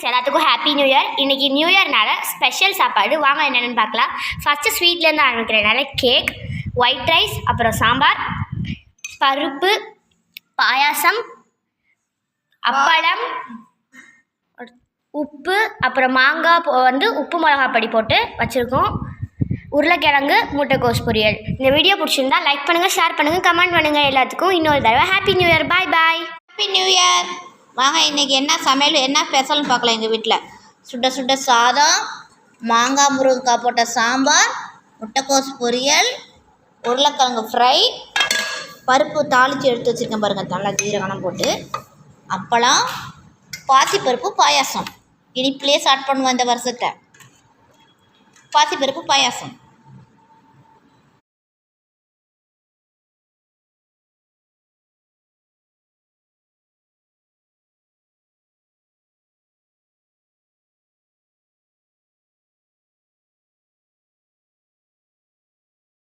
எல்லாத்துக்கும் happy new year. இன்றைக்கி new இயர்னால special சாப்பாடு வாங்க என்னென்னு பார்க்கலாம். ஃபஸ்ட்டு ஸ்வீட்லேருந்து ஆரம்பிக்கிறதுனால கேக், ஒயிட் ரைஸ், அப்புறம் சாம்பார், பருப்பு, பாயாசம், அப்பளம், உப்பு, அப்புறம் மாங்காய் உப்பு மிளகாப்பொடி போட்டு வச்சுருக்கோம், உருளைக்கிழங்கு, முட்டைக்கோஸ் பொரியல். இந்த வீடியோ பிடிச்சிருந்தா லைக் பண்ணுங்கள், ஷேர் பண்ணுங்கள், கமெண்ட் பண்ணுங்கள். எல்லாத்துக்கும் இன்னொரு தடவை happy new year. Bye bye. Happy new year. வாங்க இன்றைக்கி என்ன சமையல், என்ன ஸ்பெஷல்னு பார்க்கலாம். எங்கள் வீட்டில் சுட சுட சாதம், மாங்காய் முருங்கைக்காய் போட்ட சாம்பார், முட்டைக்கோஸ் பொரியல், உருளைக்கிழங்கு ஃப்ரை, பருப்பு தாளித்து எடுத்து வச்சுருக்கேன் பாருங்கள், நல்லா ஜீரகம் போட்டு, அப்பளம், பாசிப்பருப்பு பாயாசம். இனிப்பிலே ஸ்டார்ட் பண்ணுவேன் இந்த வருஷத்தை. பாசிப்பருப்பு பாயாசம்.